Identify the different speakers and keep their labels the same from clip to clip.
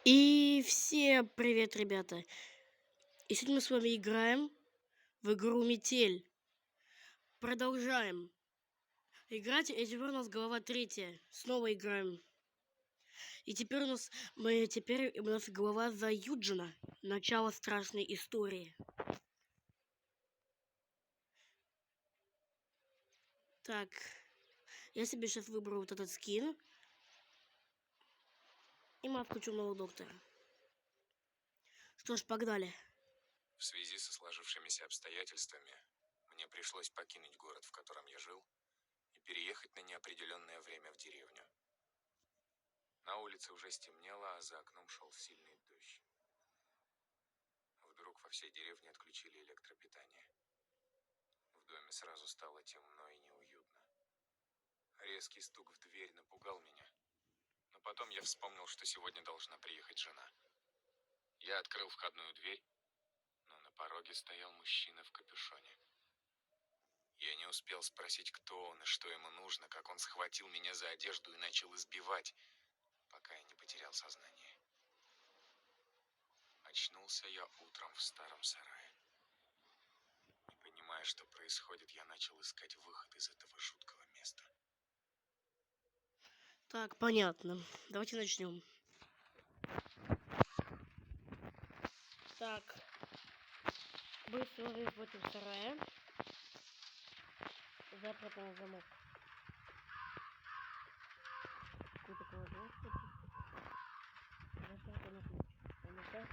Speaker 1: И всем привет, ребята! И сегодня мы с вами играем в игру Метель. Продолжаем играть, и теперь у нас глава 3. Снова играем. И теперь у нас глава за Юджина. Начало страшной истории. Так, я себе сейчас выберу вот этот скин. И маску чумного доктора. Что ж, погнали.
Speaker 2: В связи со сложившимися обстоятельствами мне пришлось покинуть город, в котором я жил, и переехать на неопределенное время в деревню. На улице уже стемнело, а за окном шел сильный дождь. Вдруг во всей деревне отключили электропитание. В доме сразу стало темно и неуютно. Резкий стук в дверь напугал меня. Но потом я вспомнил, что сегодня должна приехать жена. Я открыл входную дверь, но на пороге стоял мужчина в капюшоне. Я не успел спросить, кто он и что ему нужно, как он схватил меня за одежду и начал избивать, пока я не потерял сознание. Очнулся я утром в старом сарае. Не понимая, что происходит, я начал искать выход из этого жуткого места.
Speaker 1: Так, понятно. Давайте начнем. Так, быстро в этом сарае. Запрет на замок. Какой-то кладовка. Запрятанный ключ. Ну-ка.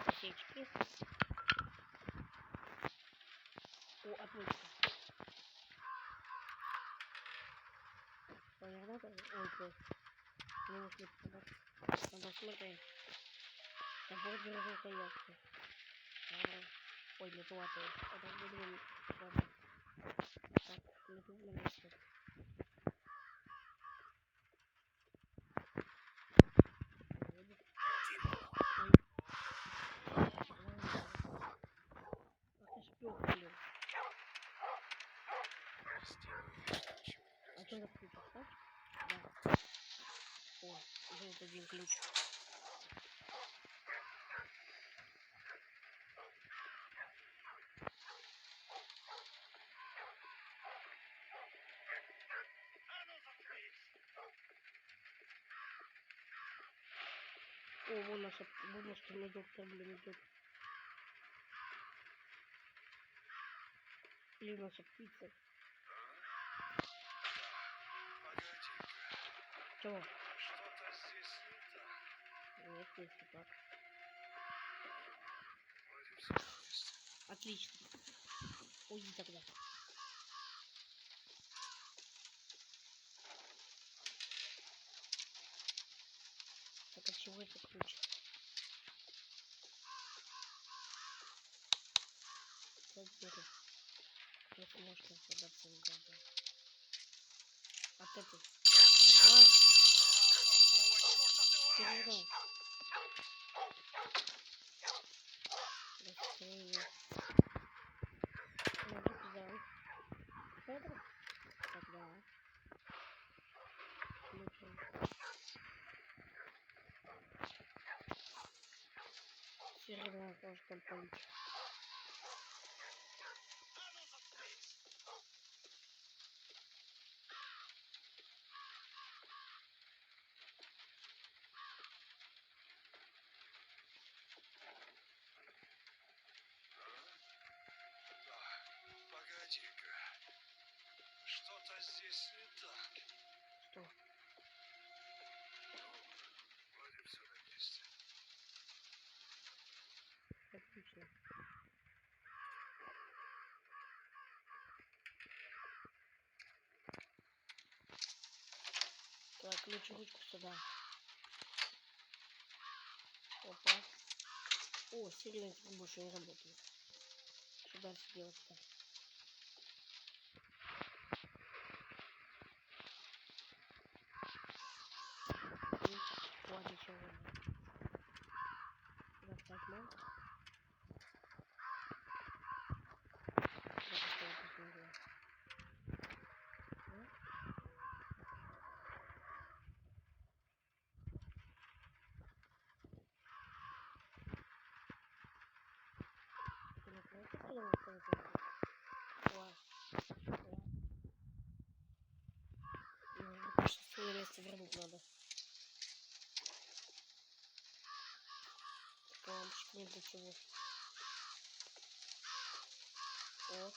Speaker 1: Осечки. О, отмычка. Понятно? Ой, то. Не ушли сюда. Надо смотреть. Забор держится ясно. Ой, не платает. Это выглядит. Ладно. Так, YouTube на месте. А что за ключ оставь? Да. О, уже вот один ключ. О, вон наша бумажка на доктор, блин, идет. Или наша птица. Чего?
Speaker 3: Что-то здесь не так.
Speaker 1: Нет, если так.
Speaker 3: Вроде все на месте.
Speaker 1: Отлично. Уйди тогда. Так, от чего это ключ? Смотри. Это можно задаться в глаза. От этой. А! Перевернул. Быстрее. Могу туда. Это? Тогда. Включим. Перевернул, тоже там получится.
Speaker 3: Погоди-ка. Что-то здесь не так.
Speaker 1: Что?
Speaker 3: Вроде все на месте.
Speaker 1: Отлично. Так, ключ ручку сюда. Опа. О, сильно больше не работает. Что дальше делать-то? Ладно, чего угодно. Достать мол. Да, что я посмотрел. сделать надо. Лампочки нет для чего. О.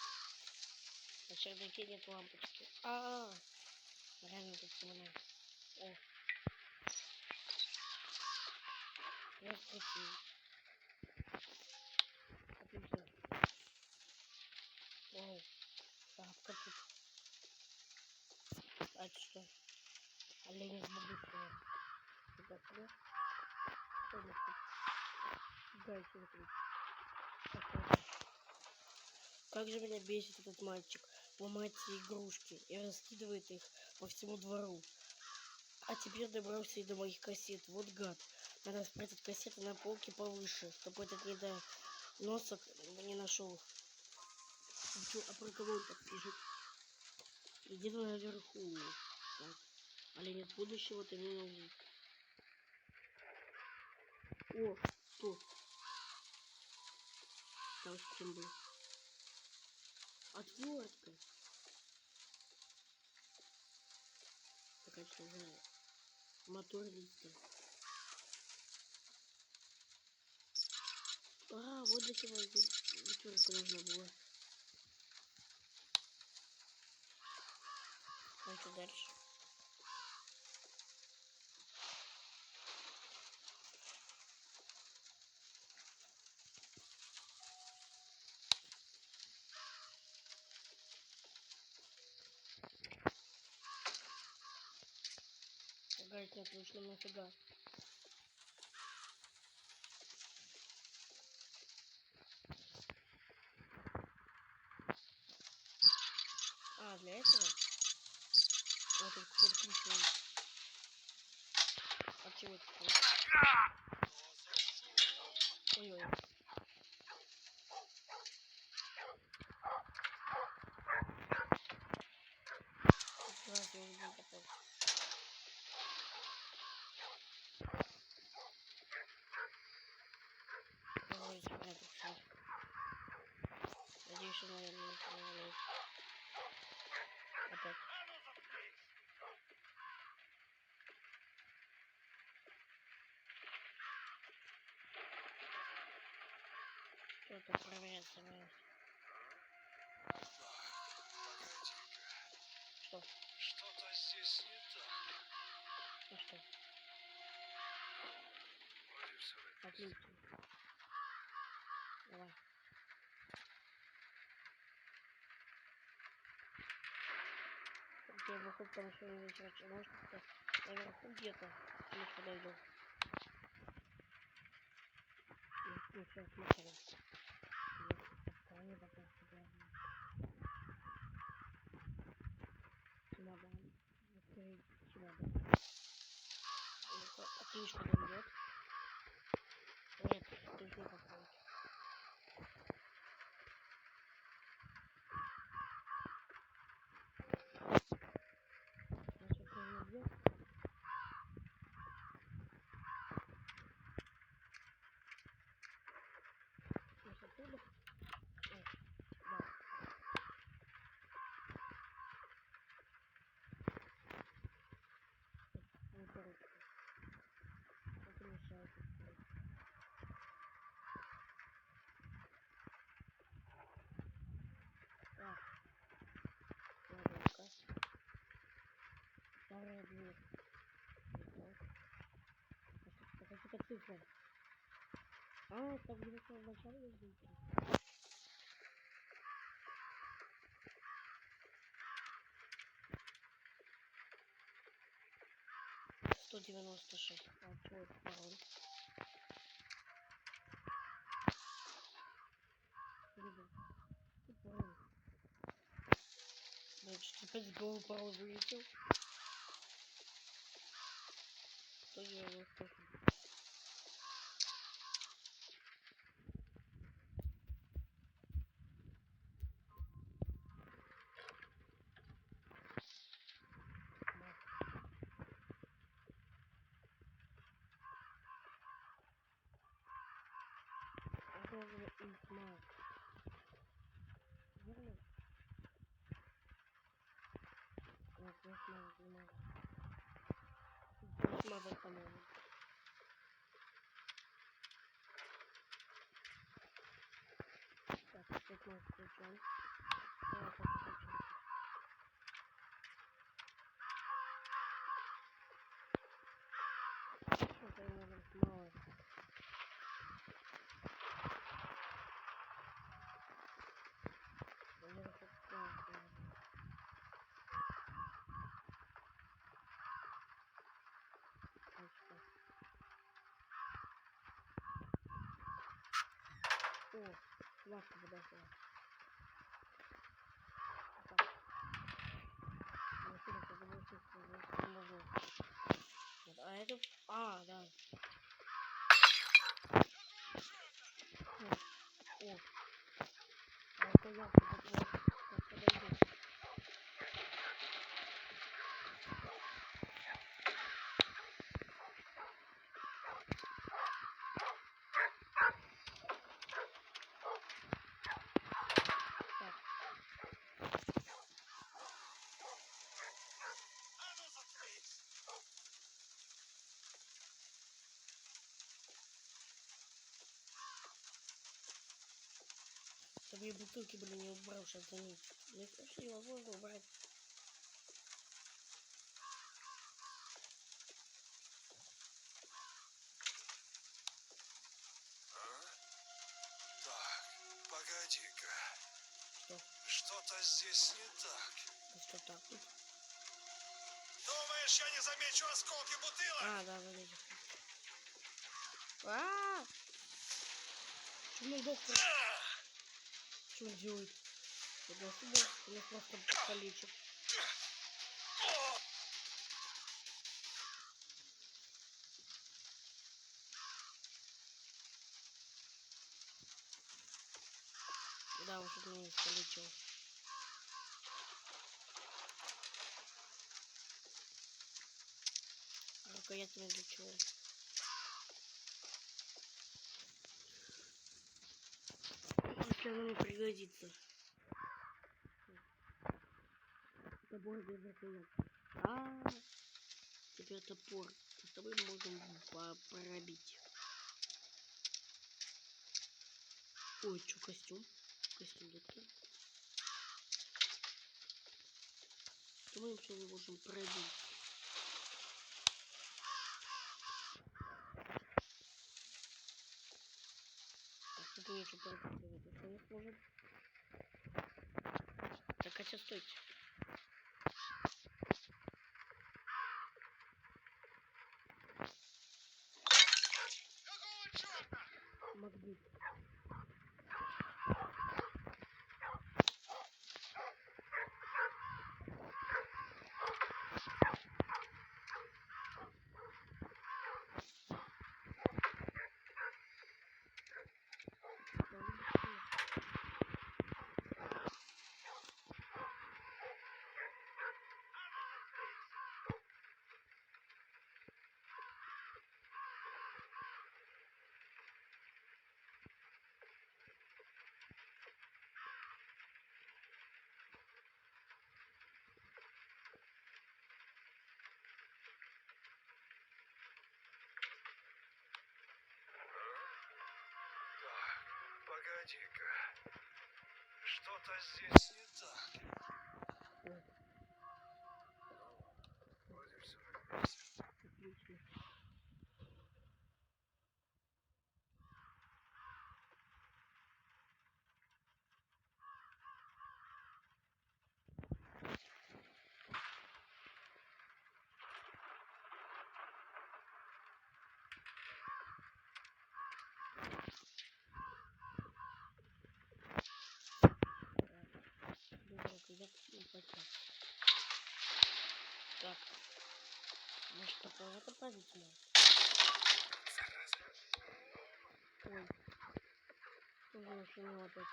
Speaker 1: На чердаке нет лампочки. Реально тут темно. О. Раскрутил. Отлично. О. Шапка тут. А это что? Олень из будущего. Так, да? Что у нас тут? Дай смотри. Как же меня бесит этот мальчик. Ломает все игрушки и раскидывает их по всему двору. А теперь добрался и до моих кассет. Вот гад. Надо спрятать кассеты на полке повыше, чтобы этот недоносок не нашел. А про кого он так пишет? Где-то наверху. Так. Олень из будущего ты не нужен. О, что? Там с чем был? Отвертка. Такая что за мотор листа. Вот для чего отвертка нужна была. А что дальше? Гайд нет, вышло нафига. Для этого? Вот тут какой-то ключ есть. От чего это ключ? Ой-ой. Раз я убил такой. Ой, спрятался. Надеюсь, что, наверное, не понравилось. Опять. Что-то проверять собираюсь.
Speaker 3: Погоди-ка.
Speaker 1: Что?
Speaker 3: Что-то здесь не так.
Speaker 1: Ну что?
Speaker 3: Вроде все на месте.
Speaker 1: Отлично. Давай. Где выход, там еще не вечер. Может, как-то наверху где-то. Мы подойдем. Ну, все, смотрим. Стороне пока чемодан. Открыть чемодан. Отлично идет. Нет, тут не поставить. Значит, нужно сделать. Значит, оттуда. Да. Не короче. Это мешает. Так. Ладно-ка. Вторая дверь. Так. Какие-то цифры. Так где в самом начале есть цифры. 196. А что это пароль? Ребят, что пароль? Значит, опять с головы пароль вылетел. 198. Должен их мать. Верно? Нет, не смогу, не могу. Смазать, по-моему. Так, опять мы включаем. Так, включаем. Это, наверное, мало. Наверное, так, наверное. Точно. О, смазка подошла. Так. Машина согласится, что можно. Вот, а это... А, да. О. А это я подойду. Так. Чтобы я бутылки были не убрал, сейчас за ней. Ну, вообще невозможно убрать.
Speaker 3: Так, погоди-ка.
Speaker 1: Что?
Speaker 3: Что-то здесь не так.
Speaker 1: Да что так?
Speaker 3: Думаешь, я не замечу осколки бутылок?
Speaker 1: А, да, заметил. А! Почему доктор? Что он делает? Я думал, меня просто полечит. Да, он что-то меня полечил. Рукоятами для чего? Если оно мне пригодится. Топор без рукоятки. Теперь топор. И с тобой можем пробить. Ой, что, костюм? Костюм доктора. То мы все можем пробить. Так, тут нечего пробить. Это не сможет. Так, хотя стойте.
Speaker 3: Какого черта?
Speaker 1: Магнит.
Speaker 3: Так, погоди-ка. Что-то здесь не так. Вроде все на месте.
Speaker 1: Отлично. Думаю, когда не потянет. Так. Может, такое это пробить можно? Ой. Тоже машину опять.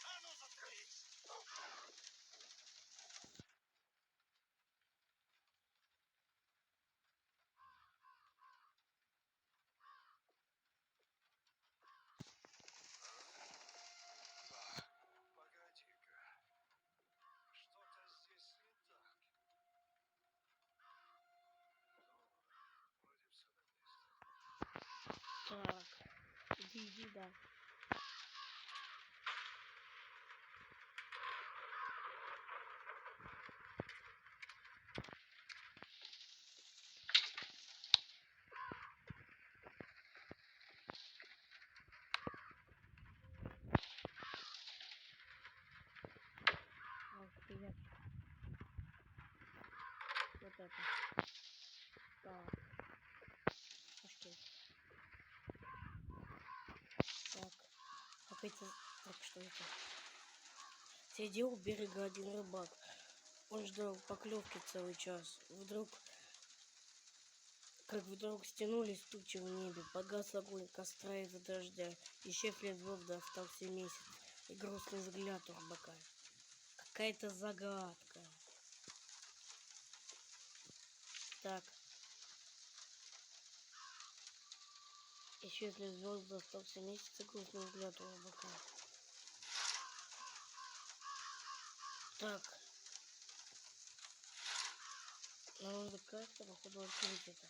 Speaker 3: А ну заткнись!
Speaker 1: Сидел у берега один рыбак. Он ждал поклевки целый час. Вдруг стянулись тучи в небе, погас огонь костра из-за дождя, исчезли звезды, остался месяц и грустный взгляд у рыбака. Какая-то загадка. Так. Исчезли звезды, остался месяц и грустный взгляд у рыбака. Так. Надо как-то, походу, открыть это.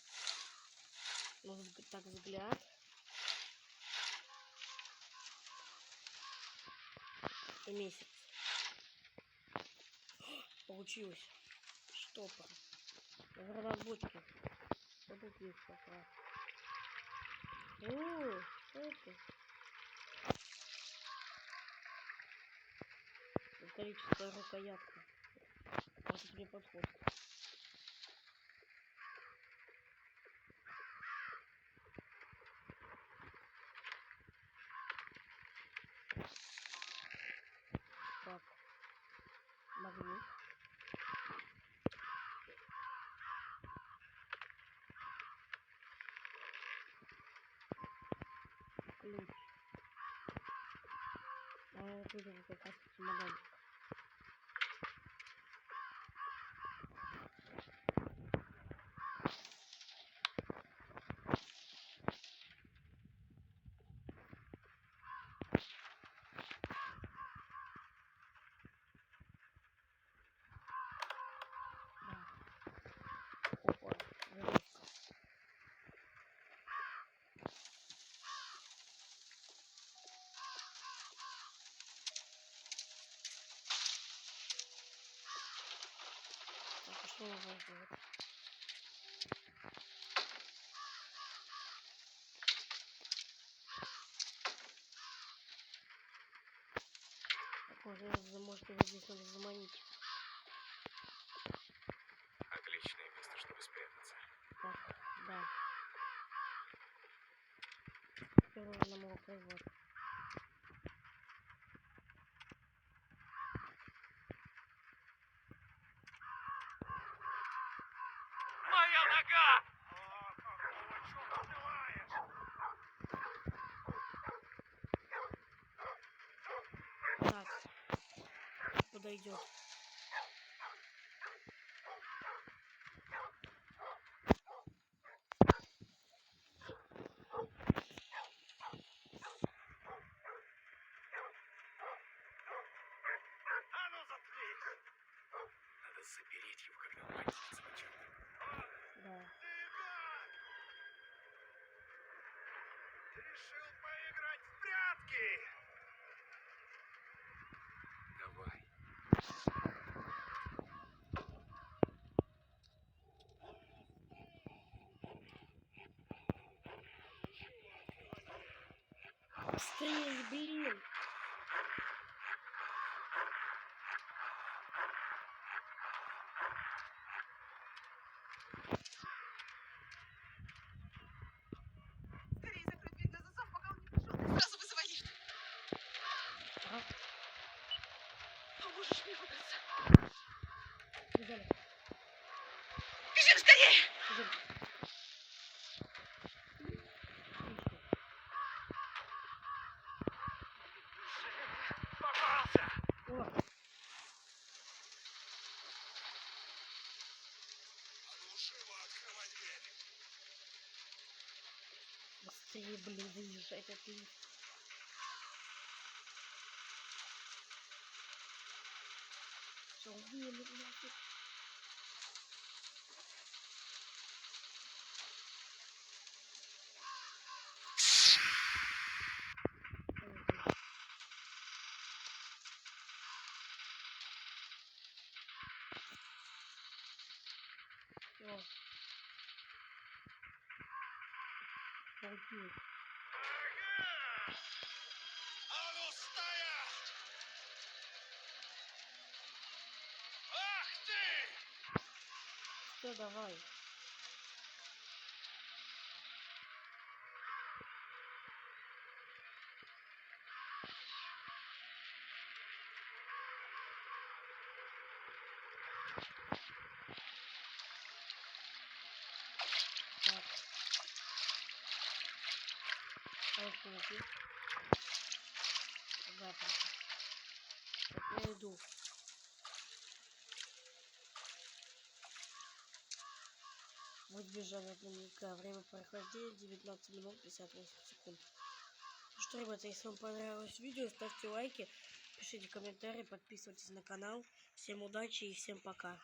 Speaker 1: Нужно так взгляд. И месяц. Получилось. Штопор. Разработки. Вот тут есть как раз. О, что это? Металлическая рукоятка. Вот это мне подходит. Так. Магнит. Ключ. А вот это вот как раз чемоданчик. Опа, веревка. Так, а что нужно сделать? Так, может его здесь надо заманить.
Speaker 2: Отличное место, чтобы спрятаться.
Speaker 1: Так, да. Первый нам его производ.
Speaker 3: Моя нога! О, какого черта ты лаешь?
Speaker 1: Так. Подойдет.
Speaker 3: А ну заткнись!
Speaker 2: Надо запереть его, когда он покинет начальник.
Speaker 1: Да.
Speaker 3: Ты как? Ты решил поиграть в прятки?
Speaker 2: Давай.
Speaker 1: Быстрее, блин.
Speaker 4: Скорее закрыть дверь на засов, пока он не пришел. Сразу вызывай лифт.
Speaker 1: Ага,
Speaker 4: Поможешь мне выбраться.
Speaker 1: взяли.
Speaker 4: Бежим скорее!
Speaker 1: Бежим.
Speaker 3: Попался!
Speaker 1: О,
Speaker 3: А ну живо открывай дверь!
Speaker 1: быстрее, блин, заезжай этот лифт. Все, убили, нафиг. Все. Получилось.
Speaker 3: Ага! А ну стоять! Ах ты!
Speaker 1: Все, давай. Откройте. Запрыгни. Я иду. Вот бежали от дневника. Время прохождения 19 минут 58 секунд. Ну что, ребята, если вам понравилось видео, ставьте лайки, пишите комментарии, подписывайтесь на канал. Всем удачи и всем пока.